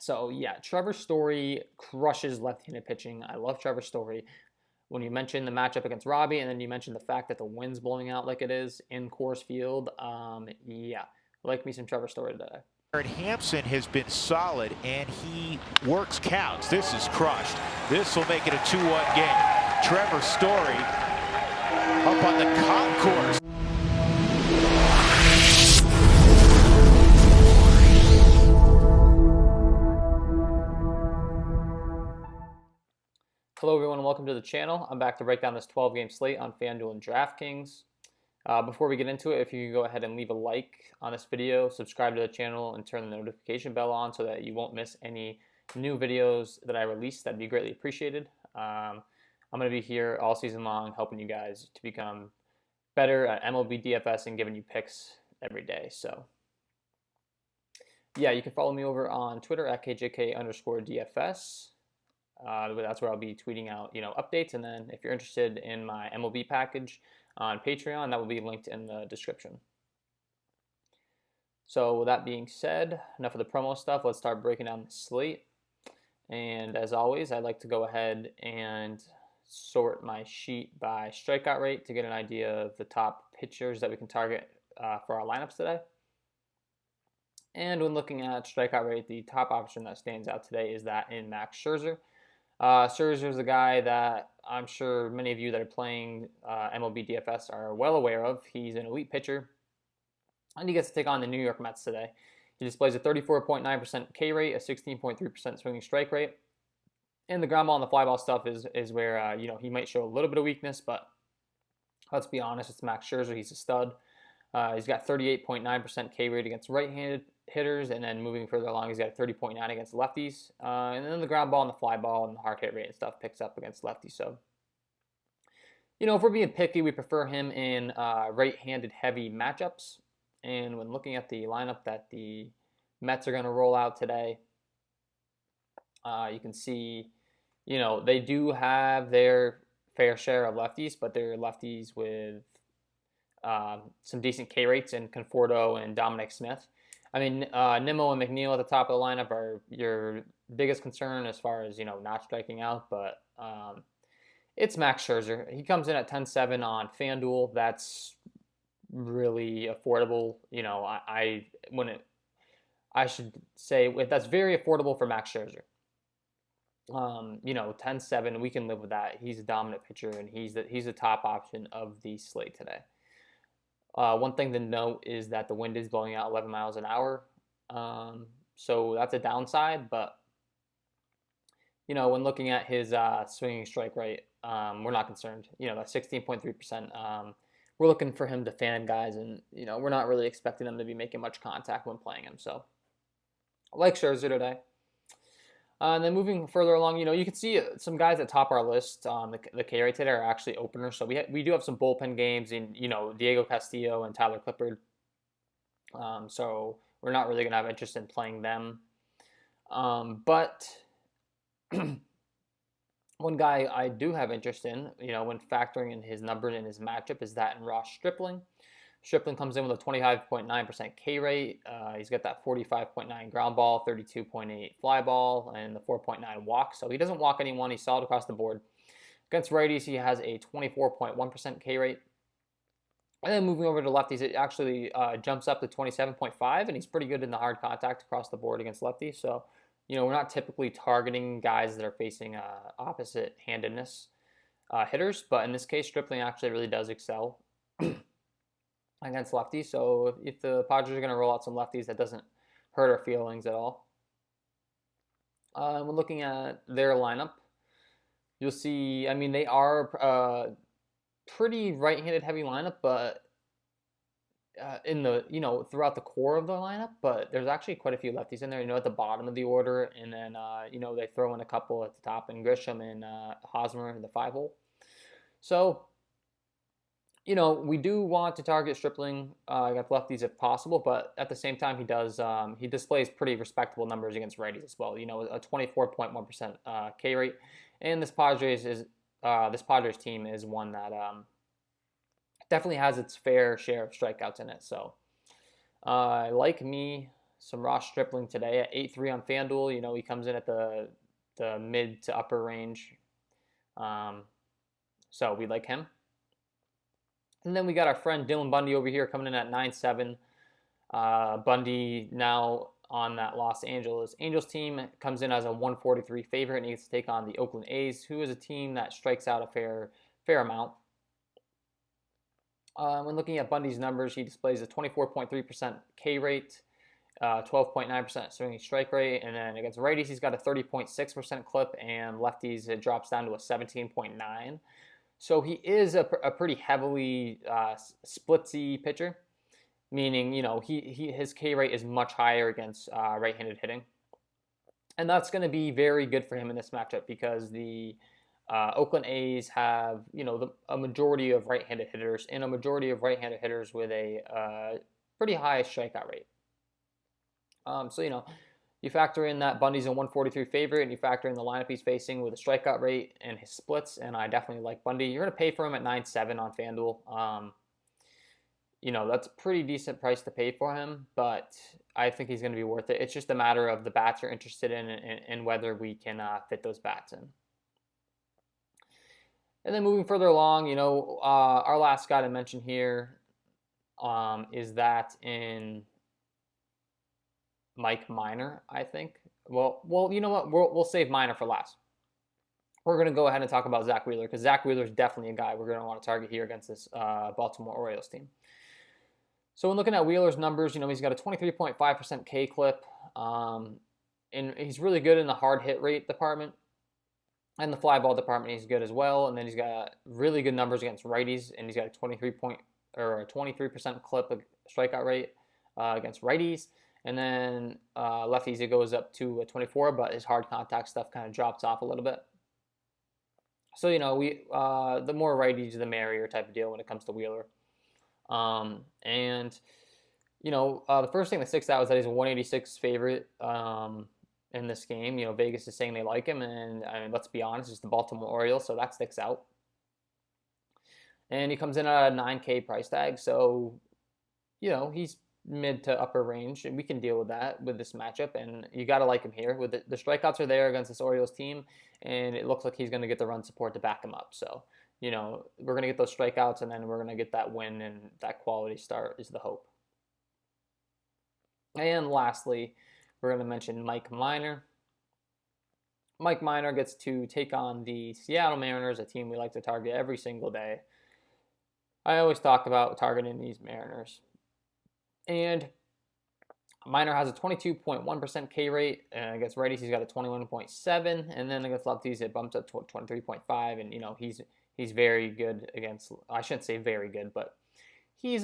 So yeah, Trevor Story crushes left-handed pitching. I love Trevor Story. When you mentioned the matchup against Robbie, and then you mentioned the fact that the wind's blowing out like it is in Coors Field, yeah, like me some Trevor Story today. Hampson has been solid, and he works counts. This is crushed. This will make it a 2-1 game. Trevor Story up on the concourse. Hello everyone and welcome to the channel. I'm back to break down this 12-game slate on Fanduel and Draftkings. Before we get into it, if you can go ahead and leave a like on this video, subscribe to the channel, and turn the notification bell on so that you won't miss any new videos that I release, that'd be greatly appreciated. I'm going to be here all season long helping you guys to become better at MLB DFS and giving you picks every day. So yeah, you can follow me over on Twitter at KJK DFS. That's where I'll be tweeting out, updates. And then if you're interested in my MLB package on Patreon, that will be linked in the description. So with that being said, enough of the promo stuff. Let's start breaking down the slate. And as always, I'd like to go ahead and sort my sheet by strikeout rate to get an idea of the top pitchers that we can target for our lineups today. And when looking at strikeout rate, the top option that stands out today is that in Max Scherzer. Scherzer is a guy that I'm sure many of you that are playing MLB DFS are well aware of. He's an elite pitcher, and he gets to take on the New York Mets today. He displays a 34.9% K rate, a 16.3% swinging strike rate, and the ground ball and the fly ball stuff is where he might show a little bit of weakness, but let's be honest, it's Max Scherzer. He's a stud. He's got 38.9% K rate against right-handed hitters, and then moving further along, he's got a 30.9 against lefties. And then the ground ball and the fly ball and the hard hit rate and stuff picks up against lefties. So, if we're being picky, we prefer him in right-handed heavy matchups. And when looking at the lineup that the Mets are going to roll out today, you can see, they do have their fair share of lefties, but they're lefties with some decent K rates in Conforto and Dominic Smith. I mean, Nimmo and McNeil at the top of the lineup are your biggest concern as far as, not striking out, but it's Max Scherzer. He comes in at 10-7 on FanDuel. That's really affordable. I should say that's very affordable for Max Scherzer. 10-7, we can live with that. He's a dominant pitcher, and he's the top option of the slate today. One thing to note is that the wind is blowing out 11 miles an hour. So that's a downside, but, when looking at his swinging strike rate, we're not concerned. That 16.3%, we're looking for him to fan guys, and, we're not really expecting them to be making much contact when playing him. So I like Scherzer today. And then moving further along, you can see some guys that top our list on the K rate today are actually openers. So we do have some bullpen games in, Diego Castillo and Tyler Clippard. So we're not really going to have interest in playing them. But one guy I do have interest in, when factoring in his numbers in his matchup, is that in Ross Stripling. Stripling comes in with a 25.9% K rate. He's got that 45.9 ground ball, 32.8 fly ball, and the 4.9 walk. So he doesn't walk anyone. He's solid across the board. Against righties, he has a 24.1% K rate. And then moving over to lefties, it actually jumps up to 27.5, and he's pretty good in the hard contact across the board against lefties. So, we're not typically targeting guys that are facing opposite-handedness hitters, but in this case, Stripling actually really does excel against lefties. So if the Padres are going to roll out some lefties, that doesn't hurt our feelings at all. When looking at their lineup, you'll see, they are pretty right-handed heavy lineup, but in the, throughout the core of the lineup, but there's actually quite a few lefties in there, at the bottom of the order, and then, they throw in a couple at the top, and Grisham and Hosmer in the 5-hole. So, we do want to target Stripling against lefties if possible, but at the same time, he displays pretty respectable numbers against righties as well. A 24.1% K rate, and this Padres team is one that definitely has its fair share of strikeouts in it. So, like me, some Ross Stripling today at 8.3 on Fanduel. You know, he comes in at the mid to upper range. So we like him. And then we got our friend Dylan Bundy over here coming in at 9.7. Bundy now on that Los Angeles Angels team comes in as a 143 favorite and needs to take on the Oakland A's, who is a team that strikes out a fair amount. When looking at Bundy's numbers, he displays a 24.3% K rate, 12.9% swinging strike rate, and then against righties he's got a 30.6% clip, and lefties it drops down to a 17.9. So he is a pretty heavily splitsy pitcher, meaning his K rate is much higher against right-handed hitting, and that's going to be very good for him in this matchup because the Oakland A's have a majority of right-handed hitters and a majority of right-handed hitters with a pretty high strikeout rate. So you factor in that Bundy's a 143 favorite, and you factor in the lineup he's facing with a strikeout rate and his splits, and I definitely like Bundy. You're going to pay for him at 9.7 on FanDuel. That's a pretty decent price to pay for him, but I think he's going to be worth it. It's just a matter of the bats you're interested in and whether we can fit those bats in. And then moving further along, our last guy to mention here is that in Mike Minor, I think. Well, you know what? We'll save Minor for last. We're going to go ahead and talk about Zach Wheeler because Zach Wheeler is definitely a guy we're going to want to target here against this Baltimore Orioles team. So when looking at Wheeler's numbers, he's got a 23.5% K clip, and he's really good in the hard hit rate department. And the fly ball department, he's good as well. And then he's got really good numbers against righties, and he's got a 23% clip strikeout rate against righties. And then lefties, it goes up to a 24, but his hard contact stuff kind of drops off a little bit. So the more righties, the merrier type of deal when it comes to Wheeler. The first thing that sticks out is that he's a 186 favorite. In this game, Vegas is saying they like him, and I mean, let's be honest, it's the Baltimore Orioles, so that sticks out. And he comes in at a 9K price tag, so he's mid to upper range, and we can deal with that with this matchup. And you got to like him here. With the strikeouts are there against this Orioles team, and it looks like he's going to get the run support to back him up. So we're going to get those strikeouts, and then we're going to get that win, and that quality start is the hope. And lastly, we're going to mention Mike Minor. Mike Minor gets to take on the Seattle Mariners, a team we like to target every single day. I always talk about targeting these Mariners. And Minor has a 22.1% K rate. And against righties, he's got a 21.7. And then against lefties, it bumps up to 23.5. And, he's very good against, I shouldn't say very good, but he's,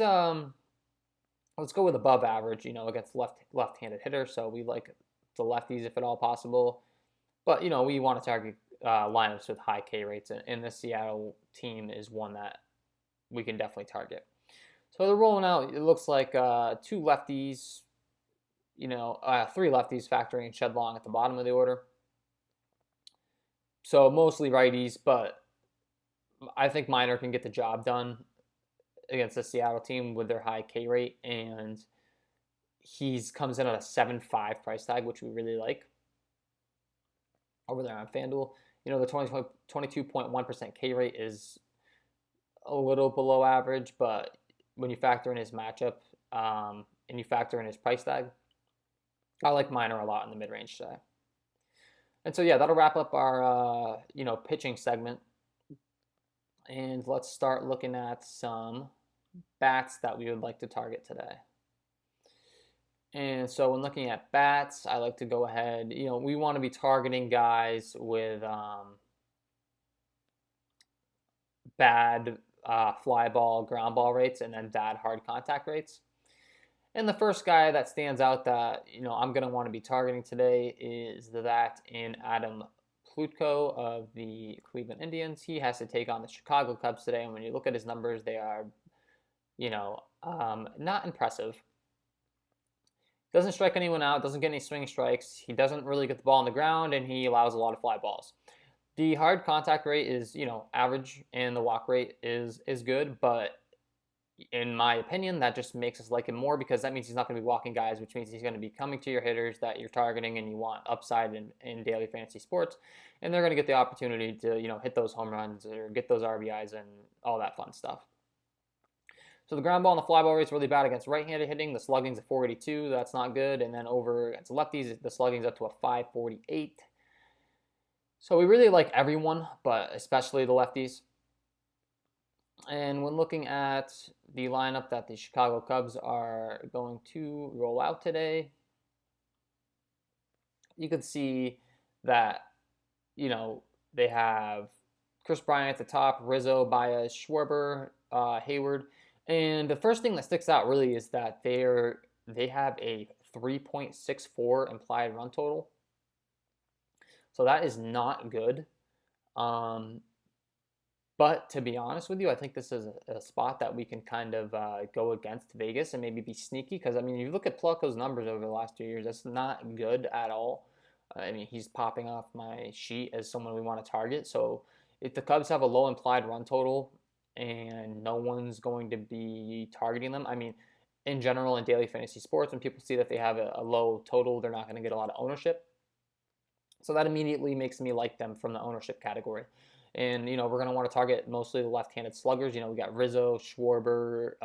let's go with above average, against left-handed hitters. So we like the lefties if at all possible. But, we want to target lineups with high K rates. And this Seattle team is one that we can definitely target. So they're rolling out, it looks like two lefties, three lefties factoring Shed Long at the bottom of the order. So mostly righties, but I think Minor can get the job done against the Seattle team with their high K rate, and he comes in at a 7.5 price tag, which we really like over there on FanDuel. The 22.1% K rate is a little below average, but when you factor in his matchup and you factor in his price tag, I like Minor a lot in the mid-range today. And so, yeah, that'll wrap up our, pitching segment. And let's start looking at some bats that we would like to target today. And so when looking at bats, I like to go ahead, we want to be targeting guys with bad fly ball, ground ball rates, and then bad hard contact rates. And the first guy that stands out that, I'm going to want to be targeting today is that in Adam Plutko of the Cleveland Indians. He has to take on the Chicago Cubs today, and when you look at his numbers, they are, not impressive. Doesn't strike anyone out, doesn't get any swing strikes. He doesn't really get the ball on the ground, and he allows a lot of fly balls. The hard contact rate is, average, and the walk rate is good, but, in my opinion, that just makes us like him more because that means he's not going to be walking guys, which means he's going to be coming to your hitters that you're targeting and you want upside in daily fantasy sports. And they're going to get the opportunity to, hit those home runs or get those RBIs and all that fun stuff. So the ground ball and the fly ball rate's really bad against right-handed hitting. The slugging's a 482. That's not good. And then over against lefties, the slugging's up to a 548. So we really like everyone, but especially the lefties. And when looking at the lineup that the Chicago Cubs are going to roll out today, you can see that, they have Chris Bryant at the top, Rizzo, Baez, Schwarber, Hayward. And the first thing that sticks out really is that they have a 3.64 implied run total. So that is not good. But to be honest with you, I think this is a spot that we can kind of go against Vegas and maybe be sneaky. Because, I mean, you look at Plutko's numbers over the last 2 years, that's not good at all. I mean, he's popping off my sheet as someone we want to target. So if the Cubs have a low implied run total and no one's going to be targeting them, I mean, in general, in daily fantasy sports, when people see that they have a low total, they're not going to get a lot of ownership. So that immediately makes me like them from the ownership category. And, we're going to want to target mostly the left-handed sluggers. We got Rizzo, Schwarber,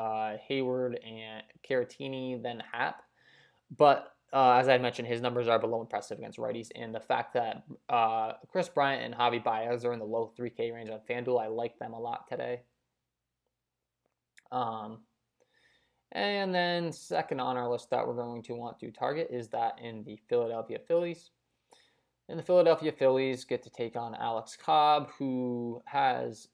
Hayward, and Caratini, then Happ. But as I mentioned, his numbers are below impressive against righties. And the fact that Chris Bryant and Javi Baez are in the low 3K range on Fanduel, I like them a lot today. And then second on our list that we're going to want to target is that in the Philadelphia Phillies. And the Philadelphia Phillies get to take on Alex Cobb, who has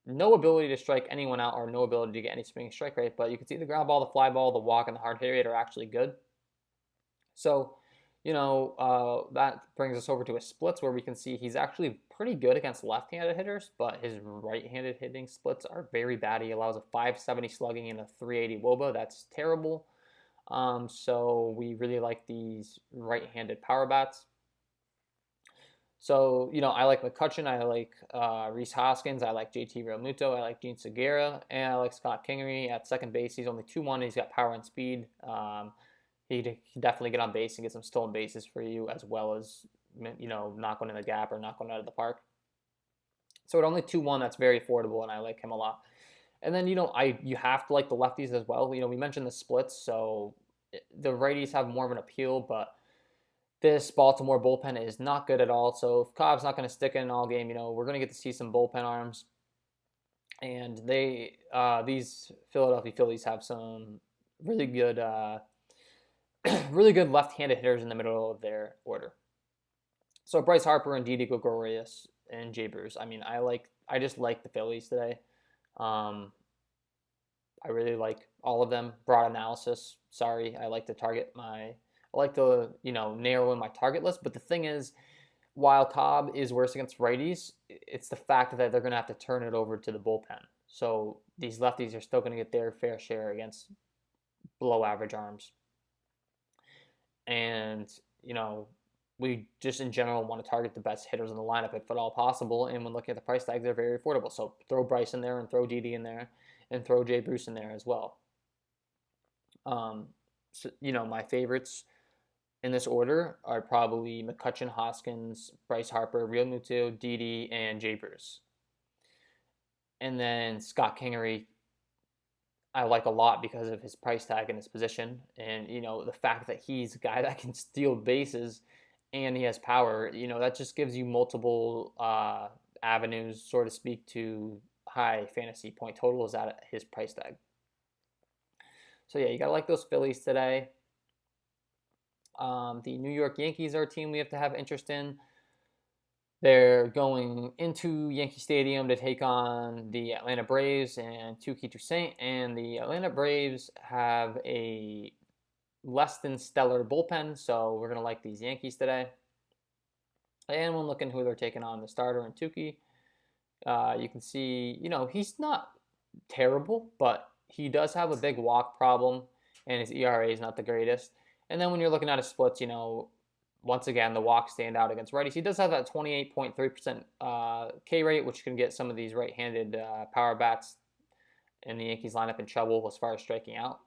no ability to strike anyone out or no ability to get any swinging strike rate. But you can see the ground ball, the fly ball, the walk, and the hard hit rate are actually good. So, that brings us over to his splits where we can see he's actually pretty good against left-handed hitters, but his right-handed hitting splits are very bad. He allows a 570 slugging and a 380 WOBA. That's terrible. So we really like these right-handed power bats. So, I like McCutchen, I like Rhys Hoskins, I like JT Realmuto, I like Gene Segura, and I like Scott Kingery at second base. He's only 2-1, he's got power and speed. He can definitely get on base and get some stolen bases for you, as well as, not going in the gap or not going out of the park. So at only 2-1, that's very affordable, and I like him a lot. And then, you have to like the lefties as well. We mentioned the splits, so the righties have more of an appeal, but this Baltimore bullpen is not good at all. So if Cobb's not going to stick in all game, we're going to get to see some bullpen arms. And these Philadelphia Phillies have some really good, really good left-handed hitters in the middle of their order. So Bryce Harper and Didi Gregorius and Jay Bruce. I mean, I just like the Phillies today. I really like all of them. Broad analysis. Sorry, I like to narrow in my target list. But the thing is, while Cobb is worse against righties, it's the fact that they're going to have to turn it over to the bullpen. So these lefties are still going to get their fair share against below average arms. And, we just in general want to target the best hitters in the lineup if at all possible. And when looking at the price tags, they're very affordable. So throw Bryce in there and throw Didi in there and throw Jay Bruce in there as well. So, my favorites in this order are probably McCutchen, Hoskins, Bryce Harper, Realmuto, Didi, and Jay Bruce. And then Scott Kingery, I like a lot because of his price tag and his position. And, the fact that he's a guy that can steal bases and he has power, that just gives you multiple avenues, so to speak, to high fantasy point totals at his price tag. So, yeah, you got to like those Phillies today. The New York Yankees are a team we have to have interest in. They're going into Yankee Stadium to take on the Atlanta Braves and Touki Toussaint. And the Atlanta Braves have a less than stellar bullpen, so we're going to like these Yankees today. And when looking who they're taking on, the starter and Touki, you can see, he's not terrible, but he does have a big walk problem, and his ERA is not the greatest. And then when you're looking at his splits, once again, the walks stand out against righties. He does have that 28.3% K rate, which can get some of these right-handed power bats and the Yankees lineup in trouble as far as striking out.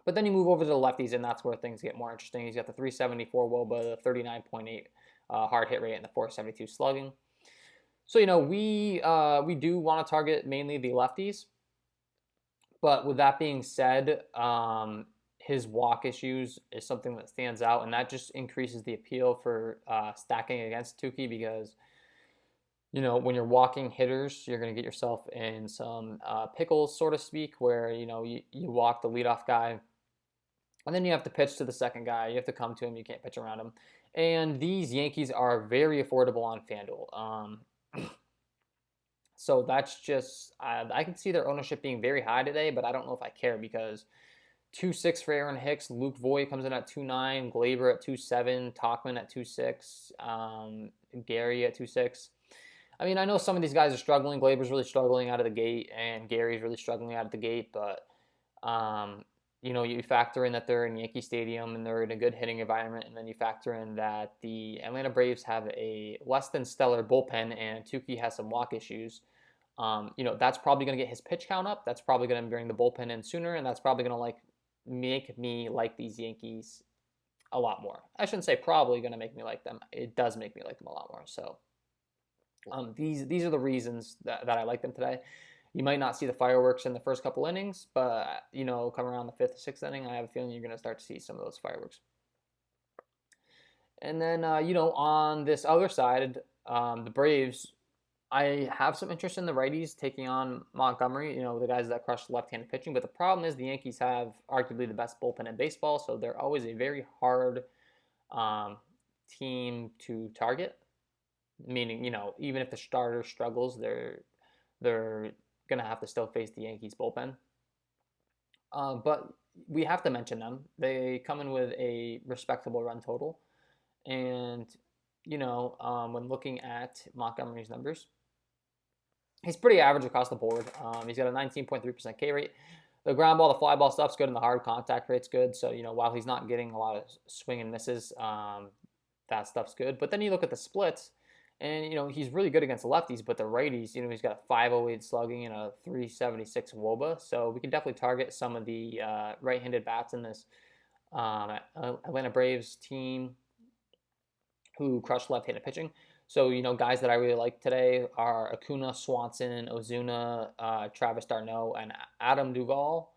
But then you move over to the lefties, and that's where things get more interesting. He's got the 374 WOBA, the 39.8 hard hit rate, and the 472 slugging. So we do want to target mainly the lefties. But with that being said, his walk issues is something that stands out, and that just increases the appeal for stacking against Tukey because when you're walking hitters, you're going to get yourself in some pickles, so to speak, where you walk the leadoff guy, and then you have to pitch to the second guy. You have to come to him. You can't pitch around him. And these Yankees are very affordable on Fanduel. So that's just, I can see their ownership being very high today, but I don't know if I care because 2.6 for Aaron Hicks, Luke Voigt comes in at 2.9, Glaber at 2.7, Tauchman at 2.6, Gary at 2.6. I mean, I know some of these guys are struggling. Glaber's really struggling out of the gate, and Gary's really struggling out of the gate, but you factor in that they're in Yankee Stadium and they're in a good hitting environment, and then you factor in that the Atlanta Braves have a less than stellar bullpen, and Tukey has some walk issues. That's probably going to get his pitch count up. That's probably going to bring the bullpen in sooner, and that's probably going to make me like these Yankees a lot more. I shouldn't say probably going to make me like them. It does make me like them a lot more. So these are the reasons that I like them today. You might not see the fireworks in the first couple innings, but come around the fifth or sixth inning, I have a feeling you're going to start to see some of those fireworks. And then on this other side, the Braves, I have some interest in the righties taking on Montgomery, the guys that crush left-handed pitching. But the problem is the Yankees have arguably the best bullpen in baseball, so they're always a very hard team to target. Meaning, even if the starter struggles, they're going to have to still face the Yankees bullpen. But we have to mention them. They come in with a respectable run total. And, when looking at Montgomery's numbers, he's pretty average across the board. He's got a 19.3% K rate. The ground ball, the fly ball stuff's good, and the hard contact rate's good. So, while he's not getting a lot of swing and misses, that stuff's good. But then you look at the splits, and, he's really good against the lefties, but the righties, he's got a 508 slugging and a 376 WOBA. So we can definitely target some of the right-handed bats in this Atlanta Braves team who crush left-handed pitching. So, guys that I really like today are Acuna, Swanson, Ozuna, Travis d'Arnaud, and Adam Duvall.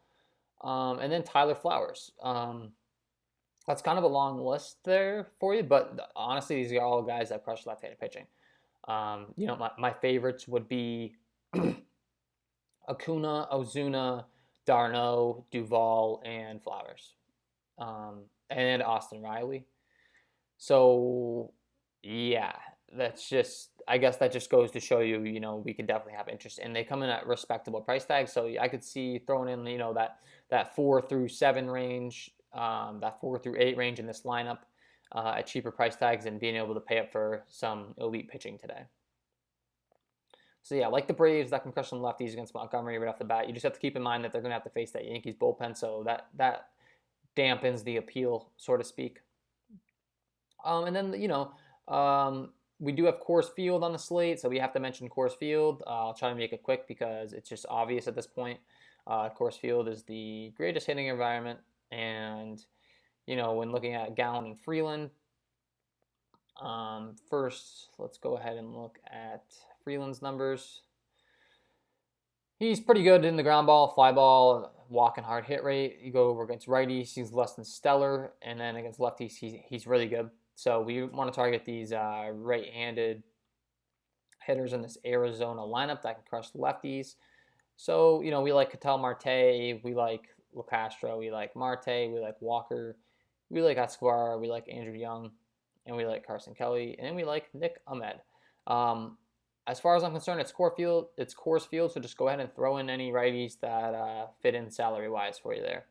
And then Tyler Flowers. That's kind of a long list there for you, but honestly, these are all guys that crush left-handed pitching. My favorites would be Acuna, Ozuna, d'Arnaud, Duvall, and Flowers, and Austin Riley. So, yeah, I guess that just goes to show you, we could definitely have interest. And they come in at respectable price tags, so I could see throwing in, that 4 through 7 range, that 4 through 8 range in this lineup at cheaper price tags and being able to pay up for some elite pitching today. So yeah, like the Braves that can crush some lefties against Montgomery right off the bat. You just have to keep in mind that they're going to have to face that Yankees bullpen, so that dampens the appeal, so to speak. And then we do have Coors Field on the slate, so we have to mention Coors Field. I'll try to make it quick because it's just obvious at this point. Coors Field is the greatest hitting environment. And, when looking at Gallen and Freeland, first, let's go ahead and look at Freeland's numbers. He's pretty good in the ground ball, fly ball, walk and hard hit rate. You go over against righties, he's less than stellar. And then against lefties, he's really good. So we want to target these right-handed hitters in this Arizona lineup that can crush lefties. So, we like Ketel Marte, we like LeCastro, we like Marte, we like Walker, we like Escobar, we like Andrew Young, and we like Carson Kelly, and we like Nick Ahmed. As far as I'm concerned, it's Coors Field, so just go ahead and throw in any righties that fit in salary-wise for you there.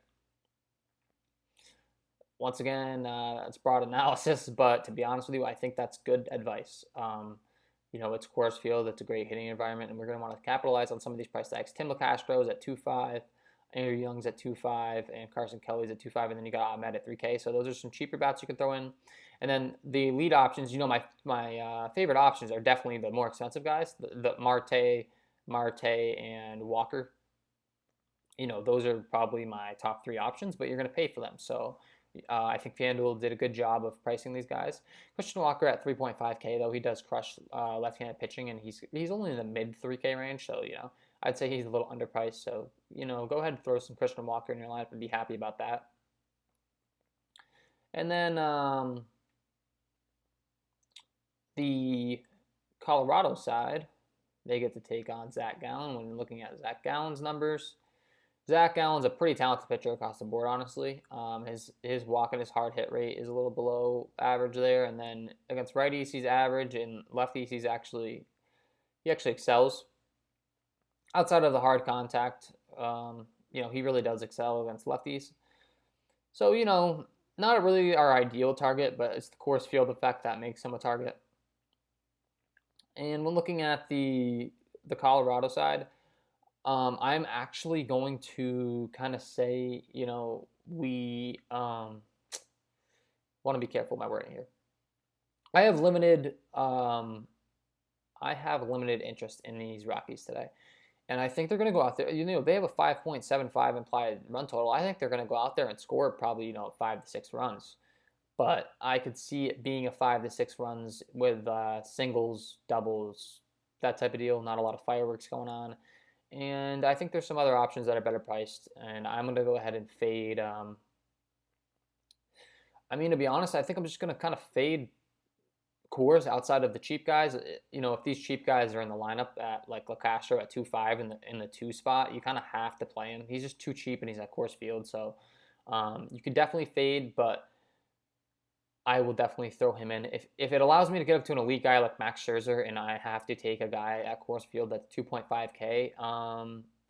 Once again, it's broad analysis, but to be honest with you, I think that's good advice. It's Coors Field, it's a great hitting environment, and we're going to want to capitalize on some of these price tags. Tim LeCastro is at 2.5. Andrew Young's at 2.5, and Carson Kelly's at 2.5, and then you got Ahmed at 3K. So those are some cheaper bats you can throw in. And then the lead options, my favorite options are definitely the more expensive guys, the Marte, and Walker. those are probably my top 3 options, but you're going to pay for them. So I think FanDuel did a good job of pricing these guys. Christian Walker at 3.5K, though, he does crush left-handed pitching, and he's only in the mid 3K range, so I'd say he's a little underpriced. So go ahead and throw some Christian Walker in your lineup and be happy about that. And then the Colorado side, they get to take on Zach Gallen. When you're looking at Zach Gallen's numbers, Zach Gallen's a pretty talented pitcher across the board, honestly. His walk and his hard hit rate is a little below average there, and then against righties he's average, and lefties he actually excels. Outside of the hard contact, he really does excel against lefties. So not really our ideal target, but it's the Coors Field effect that makes him a target. And when looking at the Colorado side, I'm actually going to kind of say, we want to be careful with my wording here. I have limited interest in these Rockies today. And I think they're going to go out there. They have a 5.75 implied run total. I think they're going to go out there and score probably 5 to 6 runs. But I could see it being a 5 to 6 runs with singles, doubles, that type of deal. Not a lot of fireworks going on. And I think there's some other options that are better priced. And I'm going to go ahead and fade. To be honest, I think I'm just going to kind of fade Coors outside of the cheap guys. If these cheap guys are in the lineup at like LaCastro at 2.5 in the 2 spot, you kind of have to play him. He's just too cheap and he's at Coors Field. So you could definitely fade, but I will definitely throw him in. If it allows me to get up to an elite guy like Max Scherzer and I have to take a guy at Coors Field that's 2.5K,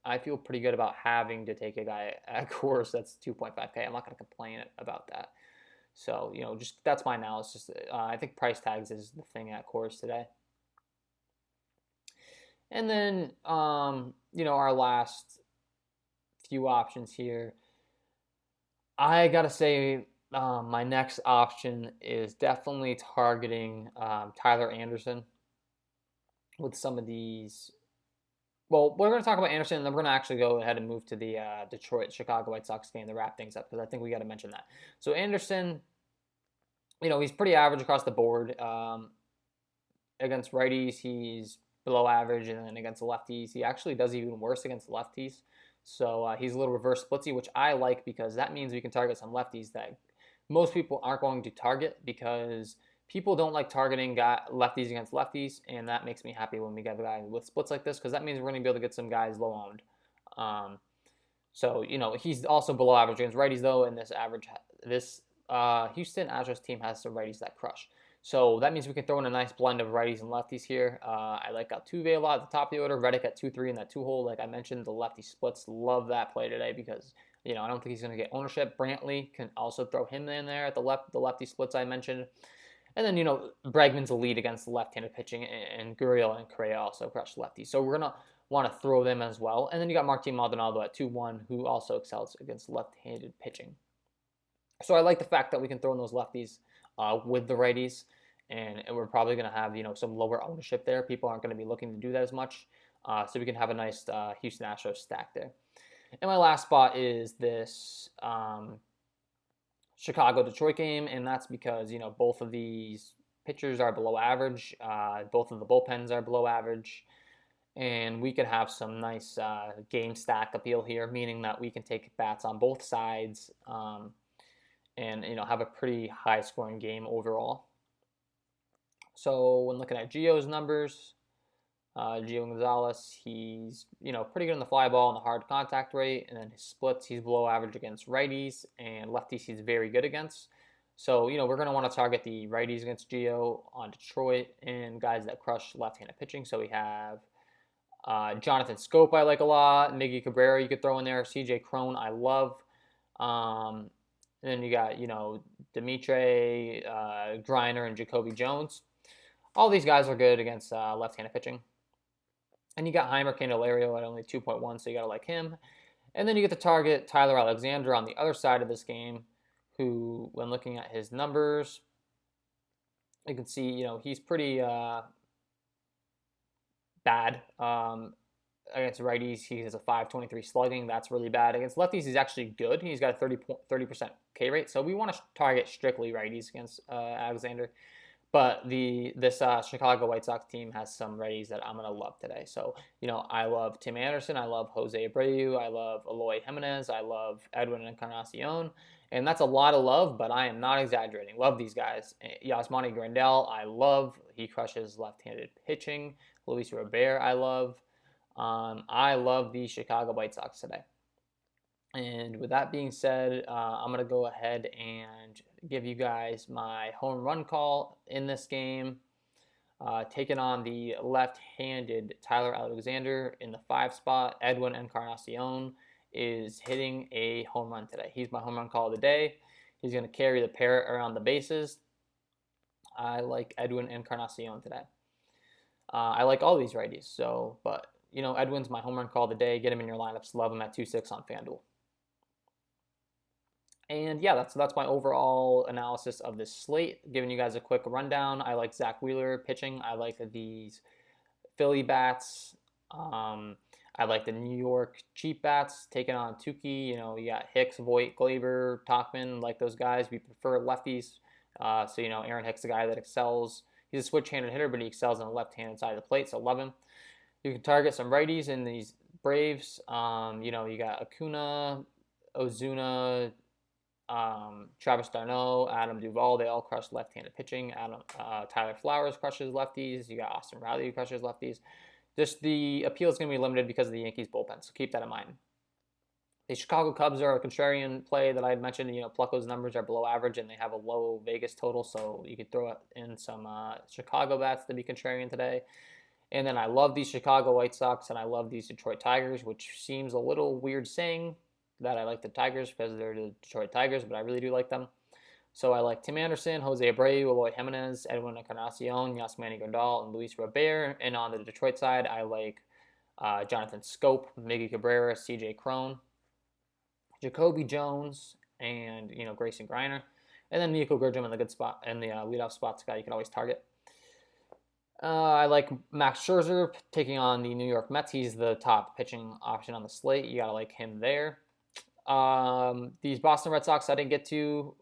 I feel pretty good about having to take a guy at Coors that's 2.5K. I'm not going to complain about that. So, just that's my analysis. I think price tags is the thing at Coors today. And then, our last few options here. I got to say, my next option is definitely targeting Tyler Anderson with some of these. Well, we're going to talk about Anderson, and then we're going to actually go ahead and move to the Detroit-Chicago White Sox game to wrap things up, because I think we got to mention that. So Anderson, he's pretty average across the board. Against righties, he's below average, and then against the lefties, he actually does even worse against the lefties. So he's a little reverse splitsy, which I like because that means we can target some lefties that most people aren't going to target, because people don't like targeting lefties against lefties, and that makes me happy when we get a guy with splits like this, because that means we're going to be able to get some guys low owned. So he's also below average against righties though, and this Houston Astros team has some righties that crush. So that means we can throw in a nice blend of righties and lefties here. I like Altuve a lot at the top of the order, Reddick at 2-3 in that 2-hole. Like I mentioned, the lefty splits, love that play today because I don't think he's going to get ownership. Brantley can also throw him in there at the lefty splits I mentioned. And then, Bregman's a lead against the left-handed pitching, and Gurriel and Correa also crush lefties. So we're going to want to throw them as well. And then you got Martin Maldonado at 2-1, who also excels against left-handed pitching. So I like the fact that we can throw in those lefties with the righties, and we're probably going to have, some lower ownership there. People aren't going to be looking to do that as much. So we can have a nice Houston Astros stack there. And my last spot is this Chicago-Detroit game, and that's because, both of these pitchers are below average. Both of the bullpens are below average. And we could have some nice game stack appeal here, meaning that we can take bats on both sides and, have a pretty high-scoring game overall. So when looking at Gio's numbers, Gio Gonzalez, he's, pretty good in the fly ball and the hard contact rate, and then his splits, he's below average against righties, and lefties he's very good against. So, we're going to want to target the righties against Gio on Detroit and guys that crush left-handed pitching. So we have Jonathan Scope I like a lot, Miggy Cabrera you could throw in there, CJ Cron I love. And then you got, Dimitri, Griner, and Jacoby Jones. All these guys are good against left-handed pitching. And you got Heimer Candelario at only 2.1, so you got to like him. And then you get to target Tyler Alexander on the other side of this game, who, when looking at his numbers, you can see, he's pretty bad against righties, he has a 5.23 slugging. That's really bad. Against lefties, he's actually good. He's got a 30% K rate. So we want to target strictly righties against Alexander. But this Chicago White Sox team has some righties that I'm going to love today. So, I love Tim Anderson. I love Jose Abreu. I love Eloy Jimenez. I love Edwin Encarnacion. And that's a lot of love, but I am not exaggerating. Love these guys. Yasmani Grandal, I love. He crushes left-handed pitching. Luis Robert, I love. I love the Chicago White Sox today. And with that being said, I'm going to go ahead and give you guys my home run call in this game. Taking on the left-handed Tyler Alexander in the 5 spot. Edwin Encarnacion is hitting a home run today. He's my home run call of the day. He's going to carry the parrot around the bases. I like Edwin Encarnacion today. I like all these righties. But Edwin's my home run call of the day. Get him in your lineups. Love him at 2.6 on Fanduel. And yeah, that's my overall analysis of this slate. Giving you guys a quick rundown. I like Zach Wheeler pitching. I like these Philly bats. I like the New York cheap bats taking on Tukey. You got Hicks, Voit, Glaber, Tauchman, like those guys. We prefer lefties. So Aaron Hicks, a guy that excels. He's a switch-handed hitter, but he excels on the left-handed side of the plate, so love him. You can target some righties in these Braves. You got Acuna, Ozuna, Travis d'Arnaud, Adam Duvall. They all crush left-handed pitching. Tyler Flowers crushes lefties. You got Austin Riley who crushes lefties. Just the appeal is going to be limited because of the Yankees bullpen, so keep that in mind. The Chicago Cubs are a contrarian play that I had mentioned. Plucko's numbers are below average, and they have a low Vegas total, so you could throw in some Chicago bats to be contrarian today. And then I love these Chicago White Sox, and I love these Detroit Tigers, which seems a little weird saying that I like the Tigers because they're the Detroit Tigers, but I really do like them. So I like Tim Anderson, Jose Abreu, Eloy Jimenez, Edwin Encarnacion, Yasmani Grandal, and Luis Robert. And on the Detroit side, I like Jonathan Scope, Miggy Cabrera, CJ Cron, Jacoby Jones, and Grayson Greiner. And then Nico Grisham in the good spot, and the leadoff spot's a guy you can always target. I like Max Scherzer taking on the New York Mets. He's the top pitching option on the slate. You got to like him there. These Boston Red Sox I didn't get to,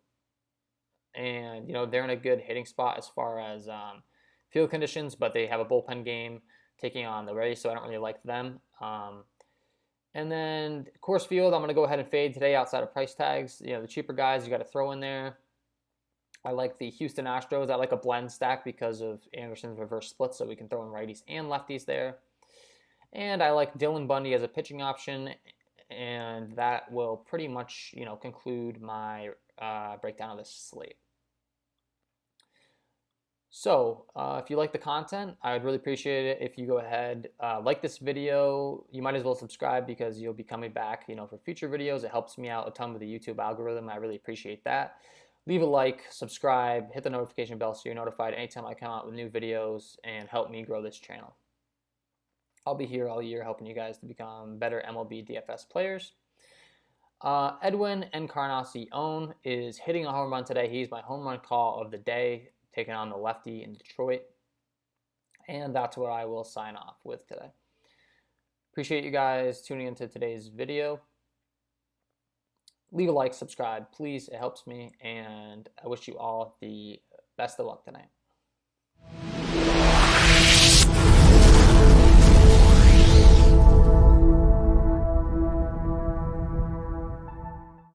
and they're in a good hitting spot as far as field conditions, but they have a bullpen game taking on the Rays, so I don't really like them. And then Coors Field, I'm going to go ahead and fade today outside of price tags. The cheaper guys you got to throw in there. I like the Houston Astros. I like a blend stack because of Anderson's reverse split, so we can throw in righties and lefties there. And I like Dylan Bundy as a pitching option, and that will pretty much, conclude my breakdown of this slate. So if you like the content, I would really appreciate it if you go ahead, like this video. You might as well subscribe because you'll be coming back, for future videos. It helps me out a ton with the YouTube algorithm. I really appreciate that. Leave a like, subscribe, hit the notification bell so you're notified anytime I come out with new videos, and help me grow this channel. I'll be here all year helping you guys to become better MLB DFS players. Edwin Encarnacion is hitting a home run today. He's my home run call of the day, taking on the lefty in Detroit. And that's what I will sign off with today. Appreciate you guys tuning into today's video. Leave a like, subscribe, please. It helps me. And I wish you all the best of luck tonight.